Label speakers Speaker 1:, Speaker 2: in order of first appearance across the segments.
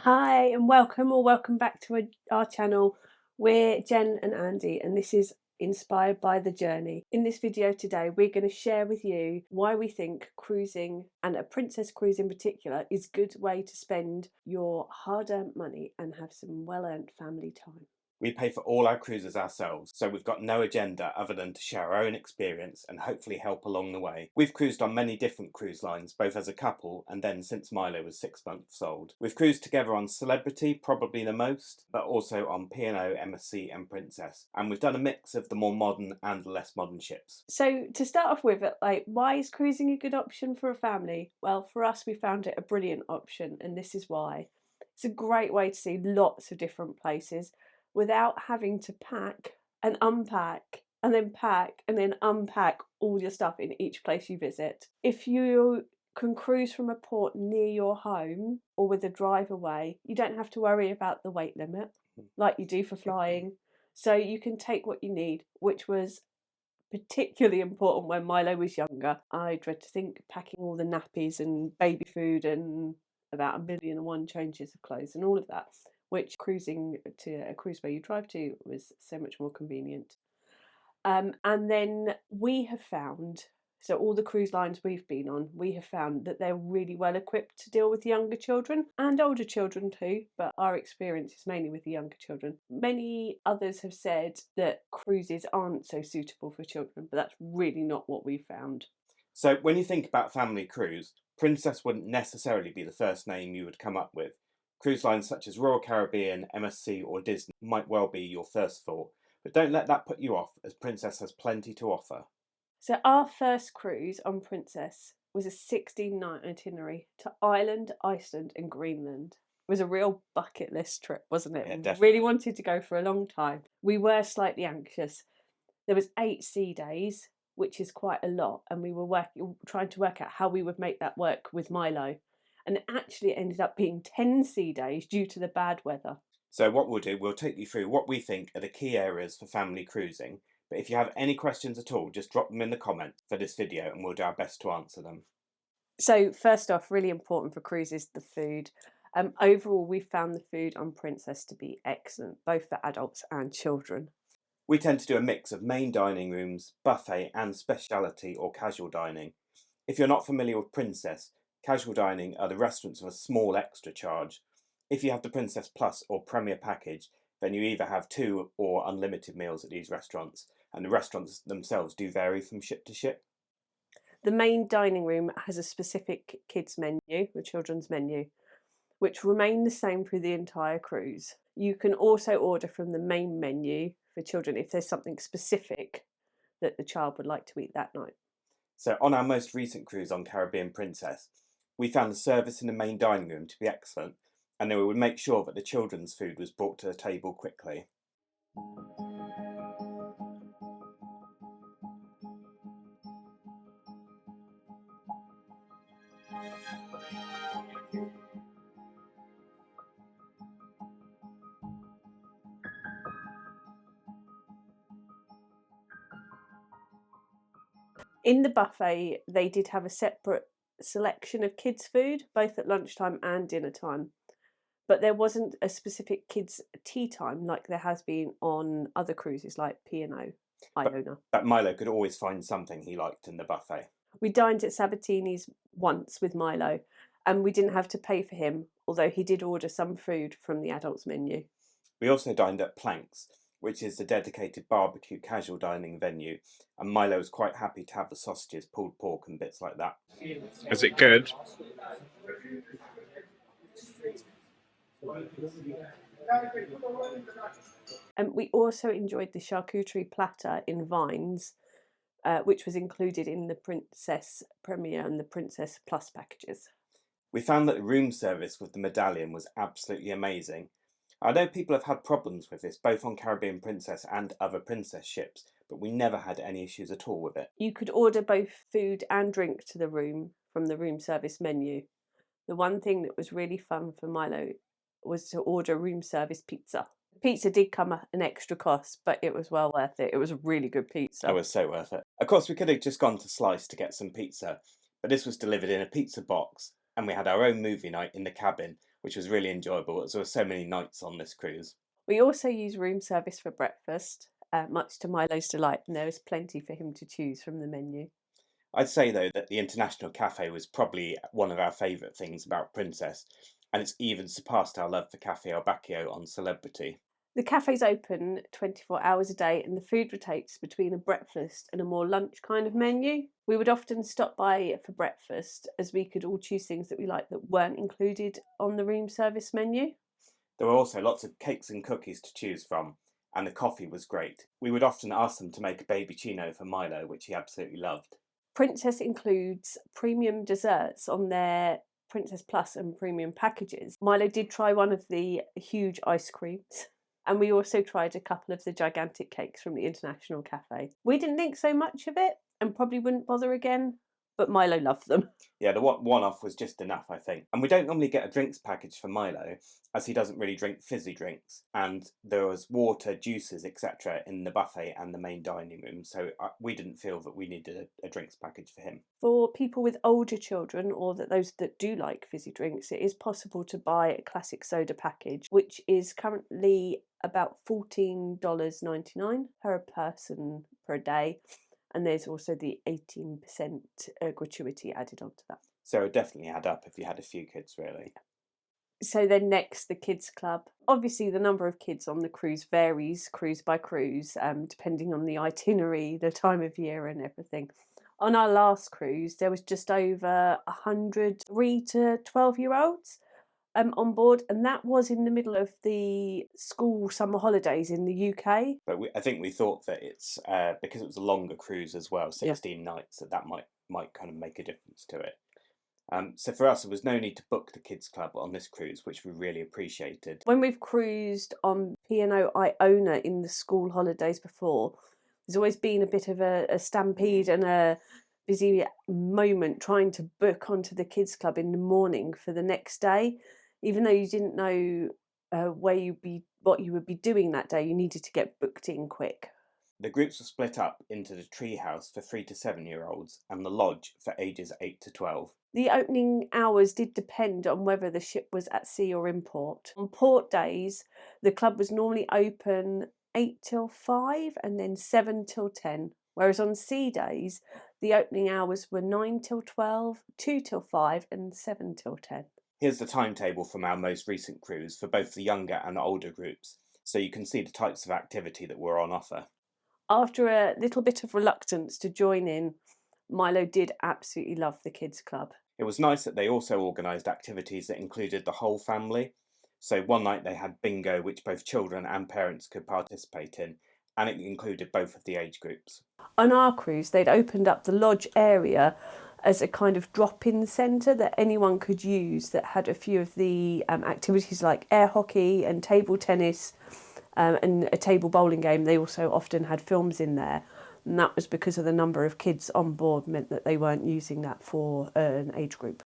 Speaker 1: Hi and welcome or welcome back to our channel. We're Jen and Andy and this is Inspired by the Journey. In this video today we're going to share with you why we think cruising, and a princess cruise in particular, is a good way to spend your hard-earned money and have some well-earned family time.
Speaker 2: We pay for all our cruises ourselves, so we've got no agenda other than to share our own experience and hopefully help along the way. We've cruised on many different cruise lines, both as a couple and then since Milo was 6 months old. We've cruised together on Celebrity, probably the most, but also on P&O, MSC and Princess. And we've done a mix of the more modern and the less modern ships.
Speaker 1: So to start off with, why is cruising a good option for a family? Well, for us we found it a brilliant option, and this is why. It's a great way to see lots of different places without having to pack and unpack and then pack and then unpack all your stuff in each place you visit. If you can cruise from a port near your home or with a drive away, you don't have to worry about the weight limit like you do for flying. So you can take what you need, which was particularly important when Milo was younger. I dread to think packing all the nappies and baby food and about 1,000,001 changes of clothes and all of that, which cruising to a cruise where you drive to was so much more convenient. And then we have found, so all the cruise lines we've been on, we have found that they're really well equipped to deal with younger children and older children too, but our experience is mainly with the younger children. Many others have said that cruises aren't so suitable for children, but that's really not what we found.
Speaker 2: So when you think about family cruise, Princess wouldn't necessarily be the first name you would come up with. Cruise lines such as Royal Caribbean, MSC or Disney might well be your first thought, but don't let that put you off, as Princess has plenty to offer.
Speaker 1: So our first cruise on Princess was a 16-night itinerary to Ireland, Iceland and Greenland. It was a real bucket list trip, wasn't it?
Speaker 2: Yeah,
Speaker 1: We
Speaker 2: definitely.
Speaker 1: really wanted to go for a long time. We were slightly anxious. There was 8 sea days, which is quite a lot, and we were trying to work out how we would make that work with Milo. And it actually ended up being 10 sea days due to the bad weather.
Speaker 2: So what we'll do, we'll take you through what we think are the key areas for family cruising. But if you have any questions at all, just drop them in the comments for this video and we'll do our best to answer them.
Speaker 1: So first off, really important for cruises, the food. Overall, we found the food on Princess to be excellent, both for adults and children.
Speaker 2: We tend to do a mix of main dining rooms, buffet and specialty or casual dining. If you're not familiar with Princess, casual dining are the restaurants with a small extra charge. If you have the Princess Plus or Premier package, then you either have 2 or unlimited meals at these restaurants, and the restaurants themselves do vary from ship to ship.
Speaker 1: The main dining room has a specific kids menu, the children's menu, which remain the same through the entire cruise. You can also order from the main menu for children if there's something specific that the child would like to eat that night.
Speaker 2: So on our most recent cruise on Caribbean Princess, we found the service in the main dining room to be excellent, and then we would make sure that the children's food was brought to the table quickly.
Speaker 1: In the buffet, they did have a separate selection of kids' food, both at lunchtime and dinner time. But there wasn't a specific kids' tea time like there has been on other cruises like P&O, Iona.
Speaker 2: But Milo could always find something he liked in the buffet.
Speaker 1: We dined at Sabatini's once with Milo, and we didn't have to pay for him, although he did order some food from the adults menu.
Speaker 2: We also dined at Planks, which is the dedicated barbecue casual dining venue, and Milo was quite happy to have the sausages, pulled pork and bits like that.
Speaker 3: Is it good?
Speaker 1: And we also enjoyed the charcuterie platter in Vines, which was included in the Princess Premier and the Princess Plus packages.
Speaker 2: We found that the room service with the medallion was absolutely amazing. I know people have had problems with this both on Caribbean Princess and other Princess ships, but we never had any issues at all with it.
Speaker 1: You could order both food and drink to the room from the room service menu. The one thing that was really fun for Milo was to order room service pizza. Pizza did come at an extra cost, but it was well worth it. It was a really good pizza.
Speaker 2: It was so worth it. Of course, we could have just gone to Slice to get some pizza, but this was delivered in a pizza box, and we had our own movie night in the cabin, which was really enjoyable as there were so many nights on this cruise.
Speaker 1: We also use room service for breakfast, much to Milo's delight, and there was plenty for him to choose from the menu.
Speaker 2: I'd say, though, that the International Cafe was probably one of our favourite things about Princess, and it's even surpassed our love for Cafe El Bacchio on Celebrity.
Speaker 1: The cafe's open 24 hours a day, and the food rotates between a breakfast and a more lunch kind of menu. We would often stop by for breakfast as we could all choose things that we liked that weren't included on the room service menu.
Speaker 2: There were also lots of cakes and cookies to choose from, and the coffee was great. We would often ask them to make a baby chino for Milo, which he absolutely loved.
Speaker 1: Princess includes premium desserts on their Princess Plus and premium packages. Milo did try one of the huge ice creams, and we also tried a couple of the gigantic cakes from the International Cafe. We didn't think so much of it and probably wouldn't bother again, but Milo loved them.
Speaker 2: Yeah, the one-off was just enough, I think. And we don't normally get a drinks package for Milo, as he doesn't really drink fizzy drinks. And there was water, juices, etc. in the buffet and the main dining room, so we didn't feel that we needed a drinks package for him.
Speaker 1: For people with older children or those that do like fizzy drinks, it is possible to buy a classic soda package, which is currently about $14.99 per person per day. And there's also the 18% gratuity added onto that.
Speaker 2: So it would definitely add up if you had a few kids, really.
Speaker 1: So then next, the kids club. Obviously, the number of kids on the cruise varies cruise by cruise, depending on the itinerary, the time of year and everything. On our last cruise, there was just over 100 3 to 12-year-olds on board, and that was in the middle of the school summer holidays in the UK.
Speaker 2: But I think we thought that it's because it was a longer cruise as well,
Speaker 1: Yeah.
Speaker 2: 16 nights, that might kind of make a difference to it. So for us, there was no need to book the kids club on this cruise, which we really appreciated.
Speaker 1: When we've cruised on P&O Iona in the school holidays before, there's always been a bit of a stampede and a busy moment trying to book onto the kids club in the morning for the next day. Even though you didn't know what you would be doing that day, you needed to get booked in quick.
Speaker 2: The groups were split up into the treehouse for 3 to 7-year-olds and the lodge for ages 8 to 12.
Speaker 1: The opening hours did depend on whether the ship was at sea or in port. On port days, the club was normally open 8 till 5 and then 7 till 10, whereas on sea days, the opening hours were 9 till 12, 2 till 5 and 7 till 10.
Speaker 2: Here's the timetable from our most recent cruise for both the younger and older groups, so you can see the types of activity that were on offer.
Speaker 1: After a little bit of reluctance to join in, Milo did absolutely love the kids club.
Speaker 2: It was nice that they also organised activities that included the whole family. So one night they had bingo, which both children and parents could participate in, and it included both of the age groups.
Speaker 1: On our cruise, they'd opened up the lodge area as a kind of drop-in centre that anyone could use that had a few of the activities like air hockey and table tennis and a table bowling game. They also often had films in there, and that was because of the number of kids on board meant that they weren't using that for an age group.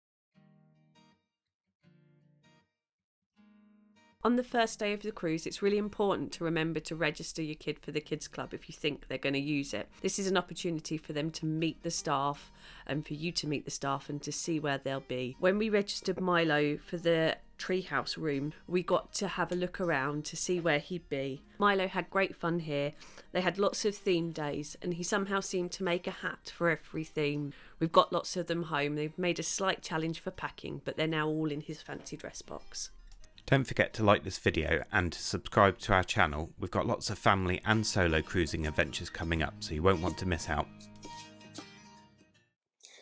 Speaker 1: On the first day of the cruise, it's really important to remember to register your kid for the kids club if you think they're going to use it. This is an opportunity for them to meet the staff and for you to meet the staff and to see where they'll be. When we registered Milo for the treehouse room, we got to have a look around to see where he'd be. Milo had great fun here. They had lots of theme days and he somehow seemed to make a hat for every theme. We've got lots of them home. They've made a slight challenge for packing, but they're now all in his fancy dress box.
Speaker 2: Don't forget to like this video and to subscribe to our channel. We've got lots of family and solo cruising adventures coming up, so you won't want to miss out.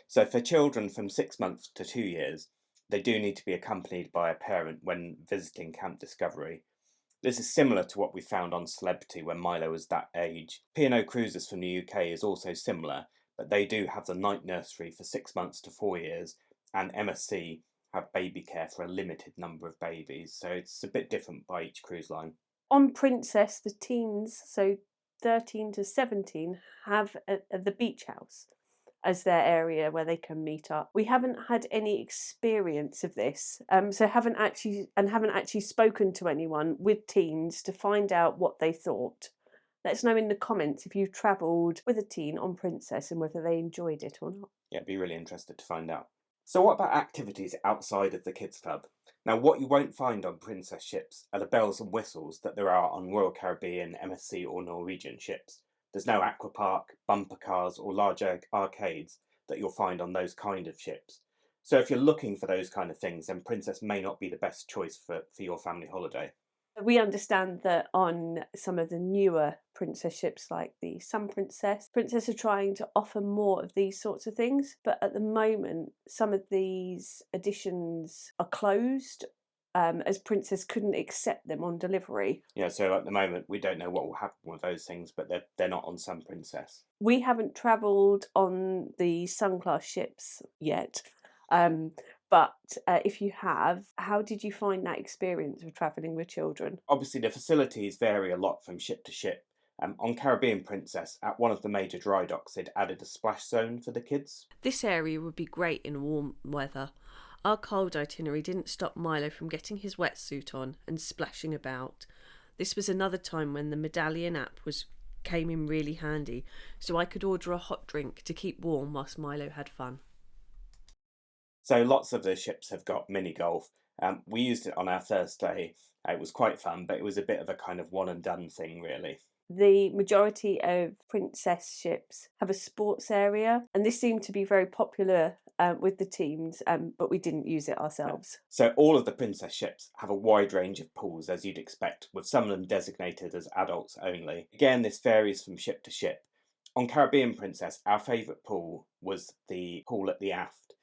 Speaker 2: So for children from 6 months to 2 years, they do need to be accompanied by a parent when visiting Camp Discovery. This is similar to what we found on Celebrity when Milo was that age. P&O Cruises from the UK is also similar, but they do have the night nursery for 6 months to 4 years, and MSC have baby care for a limited number of babies, so it's a bit different by each cruise line.
Speaker 1: On Princess, the teens, so 13 to 17, have the beach house as their area where they can meet up. We haven't had any experience of this, so haven't actually spoken to anyone with teens to find out what they thought. Let us know in the comments if you've travelled with a teen on Princess and whether they enjoyed it or not.
Speaker 2: Yeah, I'd be really interested to find out. So, what about activities outside of the kids' club? Now, what you won't find on Princess ships are the bells and whistles that there are on Royal Caribbean, MSC, or Norwegian ships. There's no aquapark, bumper cars, or large arcades that you'll find on those kind of ships. So, if you're looking for those kind of things, then Princess may not be the best choice for your family holiday.
Speaker 1: We understand that on some of the newer princess ships, like the Sun Princess are trying to offer more of these sorts of things. But at the moment, some of these editions are closed, as Princess couldn't accept them on delivery.
Speaker 2: Yeah, so at the moment, we don't know what will happen with those things, but they're not on Sun Princess.
Speaker 1: We haven't travelled on the Sun class ships yet, um, but if you have, how did you find that experience of travelling with children?
Speaker 2: Obviously, the facilities vary a lot from ship to ship. On Caribbean Princess, at one of the major dry docks, they'd added a splash zone for the kids.
Speaker 1: This area would be great in warm weather. Our cold itinerary didn't stop Milo from getting his wetsuit on and splashing about. This was another time when the Medallion app was came in really handy, so I could order a hot drink to keep warm whilst Milo had fun.
Speaker 2: So lots of the ships have got mini golf. We used it on our first day. It was quite fun, but it was a bit of a kind of one and done thing, really.
Speaker 1: The majority of princess ships have a sports area, and this seemed to be very popular with the teams, but we didn't use it ourselves.
Speaker 2: So all of the princess ships have a wide range of pools, as you'd expect, with some of them designated as adults only. Again, this varies from ship to ship. On Caribbean Princess, our favourite pool was the pool at the aft.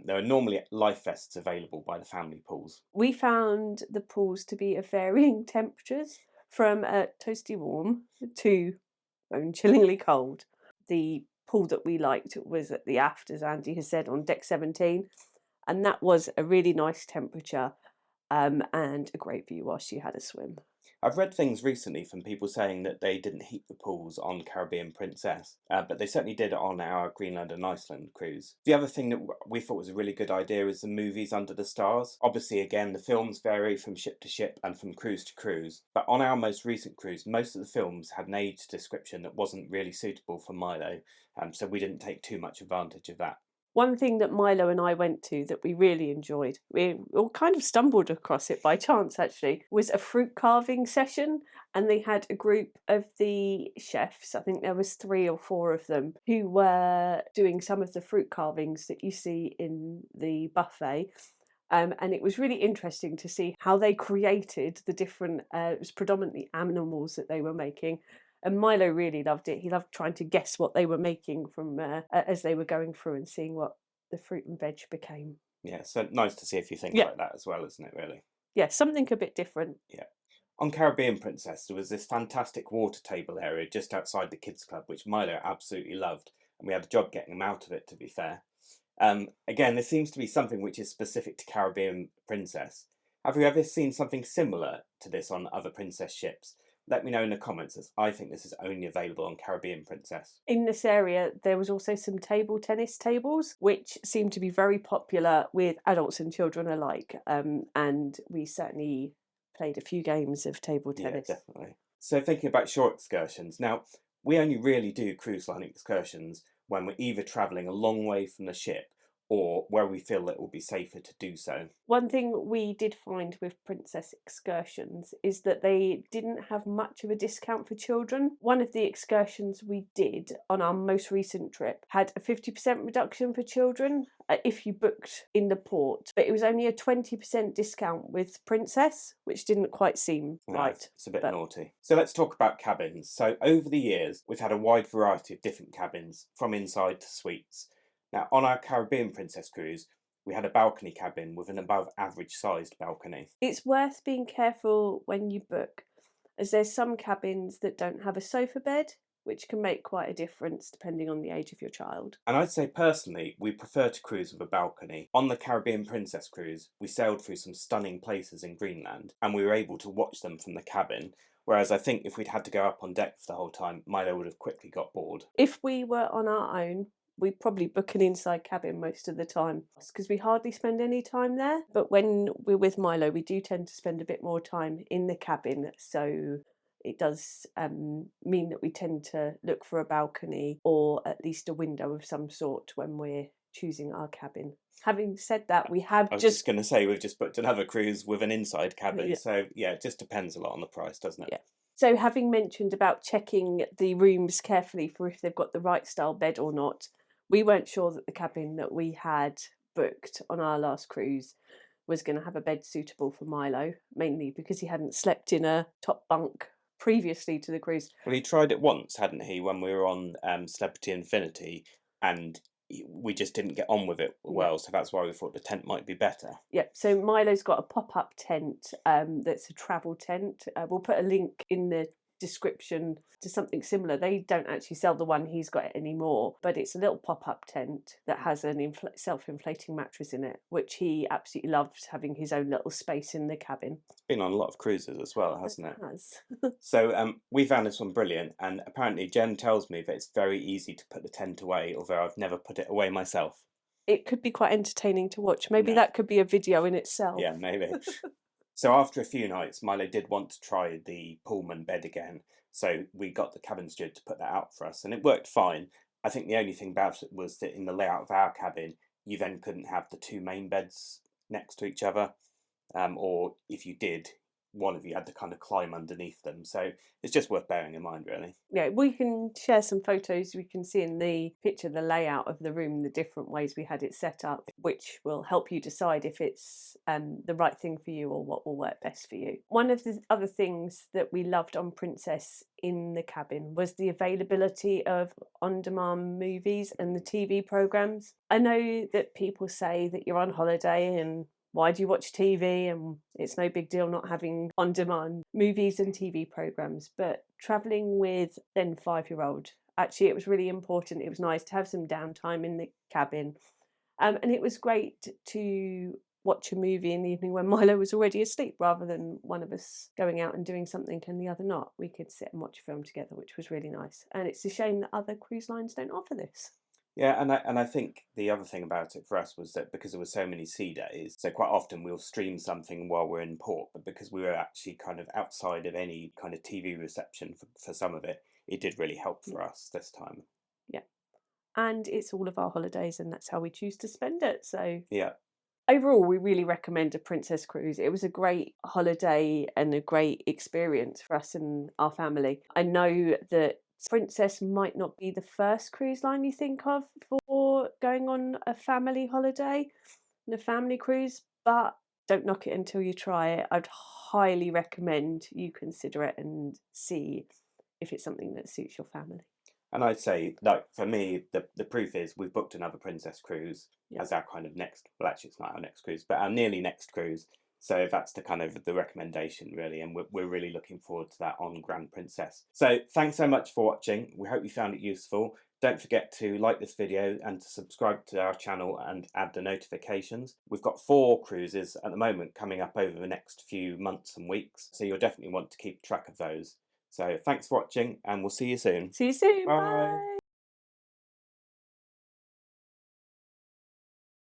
Speaker 2: There are normally life vests available by the family pools.
Speaker 1: We found the pools to be of varying temperatures, from toasty warm to bone chillingly cold. The pool that we liked was at the aft, as Andy has said, on deck 17, and that was a really nice temperature, and a great view whilst you had a swim.
Speaker 2: I've read things recently from people saying that they didn't heat the pools on Caribbean Princess, but they certainly did on our Greenland and Iceland cruise. The other thing that we thought was a really good idea is the movies under the stars. Obviously, again, the films vary from ship to ship and from cruise to cruise, but on our most recent cruise, most of the films had an age description that wasn't really suitable for Milo, so we didn't take too much advantage of that.
Speaker 1: One thing that Milo and I went to that we really enjoyed, we all kind of stumbled across it by chance actually, was a fruit carving session. And they had a group of the chefs, I think there was 3 or 4 of them, who were doing some of the fruit carvings that you see in the buffet. And it was really interesting to see how they created the different, it was predominantly animals that they were making. And Milo really loved it. He loved trying to guess what they were making from as they were going through and seeing what the fruit and veg became.
Speaker 2: Yeah, so nice to see if you think
Speaker 1: Yeah,
Speaker 2: like that as well, isn't it, really?
Speaker 1: yeah, something a bit different.
Speaker 2: Yeah. On Caribbean Princess, there was this fantastic water table area just outside the kids' club, which Milo absolutely loved, and we had a job getting him out of it, to be fair. Again, this seems to be something which is specific to Caribbean Princess. Have you ever seen something similar to this on other Princess ships? Let me know in the comments, as I think this is only available on Caribbean Princess.
Speaker 1: In this area, there was also some table tennis tables, which seemed to be very popular with adults and children alike. And we certainly played a few games of table
Speaker 2: Yeah,
Speaker 1: tennis.
Speaker 2: definitely. So thinking about shore excursions, now we only really do cruise line excursions when we're either travelling a long way from the ship or where we feel it will be safer to do so.
Speaker 1: One thing we did find with Princess Excursions is that they didn't have much of a discount for children. One of the excursions we did on our most recent trip had a 50% reduction for children if you booked in the port, but it was only a 20% discount with Princess, which didn't quite seem
Speaker 2: No,
Speaker 1: right.
Speaker 2: it's a bit
Speaker 1: But
Speaker 2: naughty. So let's talk about cabins. So over the years, we've had a wide variety of different cabins, from inside to suites. Now, on our Caribbean Princess cruise, we had a balcony cabin with an above average sized balcony.
Speaker 1: it's worth being careful when you book, as there's some cabins that don't have a sofa bed, which can make quite a difference depending on the age of your child.
Speaker 2: And I'd say personally, we prefer to cruise with a balcony. On the Caribbean Princess cruise, we sailed through some stunning places in Greenland, and we were able to watch them from the cabin. Whereas I think if we'd had to go up on deck for the whole time, Milo would have quickly got bored.
Speaker 1: If we were on our own, we'd probably book an inside cabin most of the time because we hardly spend any time there. But when we're with Milo, we do tend to spend a bit more time in the cabin. So it does mean that we tend to look for a balcony or at least a window of some sort when we're choosing our cabin. Having said that, we have
Speaker 2: I was just
Speaker 1: just
Speaker 2: going to say we've just booked another cruise with an inside cabin,
Speaker 1: yeah,
Speaker 2: so yeah, it just depends a lot on the price, doesn't it?
Speaker 1: yeah. So having mentioned about checking the rooms carefully for if they've got the right style bed or not, we weren't sure that the cabin that we had booked on our last cruise was going to have a bed suitable for Milo, mainly because he hadn't slept in a top bunk previously to the cruise.
Speaker 2: Well, he tried it once, hadn't he, when we were on Celebrity Infinity, and we just didn't get on with it
Speaker 1: Yeah.
Speaker 2: well, so that's why we thought the tent might be better.
Speaker 1: Yeah, so Milo's got a pop-up tent that's a travel tent. We'll put a link in the description to something similar. They don't actually sell the one he's got anymore, but it's a little pop-up tent that has an self-inflating mattress in it, which he absolutely loves, having his own little space in the cabin.
Speaker 2: It's been on a lot of cruises as well,
Speaker 1: It
Speaker 2: hasn't it?
Speaker 1: has.
Speaker 2: So we found this one brilliant, and apparently Jen tells me that it's very easy to put the tent away, although I've never put it away myself.
Speaker 1: It could be quite entertaining to watch. Maybe
Speaker 2: No,
Speaker 1: that could be a video in itself.
Speaker 2: yeah, maybe. So after a few nights, Milo did want to try the Pullman bed again, so we got the cabin steward to put that out for us, and it worked fine. I think the only thing about it was that in the layout of our cabin, you then couldn't have the two main beds next to each other, or if you did, one of you had to kind of climb underneath them. So it's just worth bearing in mind, really.
Speaker 1: Yeah, we can share some photos. We can see in the picture the layout of the room, the different ways we had it set up, which will help you decide if it's the right thing for you or what will work best for you. One of the other things that we loved on Princess in the cabin was the availability of on-demand movies and the TV programs. I know that people say that you're on holiday and why do you watch TV? And it's no big deal not having on demand movies and TV programs. But traveling with then 5-year-old, actually, it was really important. It was nice to have some downtime in the cabin. And it was great to watch a movie in the evening when Milo was already asleep rather than one of us going out and doing something and the other not. We could sit and watch a film together, which was really nice. And it's a shame that other cruise lines don't offer this.
Speaker 2: Yeah, and I think the other thing about it for us was that because there were so many sea days, so quite often we'll stream something while we're in port, but because we were actually kind of outside of any kind of TV reception for some of it, it did really help
Speaker 1: Yeah.
Speaker 2: for us this time.
Speaker 1: Yeah. And it's all of our holidays, and that's how we choose to spend it. So
Speaker 2: Yeah.
Speaker 1: overall, we really recommend a Princess cruise. It was a great holiday and a great experience for us and our family. I know that Princess might not be the first cruise line you think of for going on a family holiday and a family cruise, but don't knock it until you try it. I'd highly recommend you consider it and see if it's something that suits your family.
Speaker 2: And I'd say, like, for me, the proof is we've booked another Princess cruise
Speaker 1: Yeah.
Speaker 2: as our kind of next, well, actually, it's not our next cruise, but our nearly next cruise. So that's the kind of the recommendation, really. And we're really looking forward to that on Grand Princess. So thanks so much for watching. We hope you found it useful. Don't forget to like this video and to subscribe to our channel and add the notifications. We've got 4 cruises at the moment coming up over the next few months and weeks. So you'll definitely want to keep track of those. So thanks for watching and we'll see you soon.
Speaker 1: See you soon.
Speaker 2: Bye.
Speaker 1: Bye.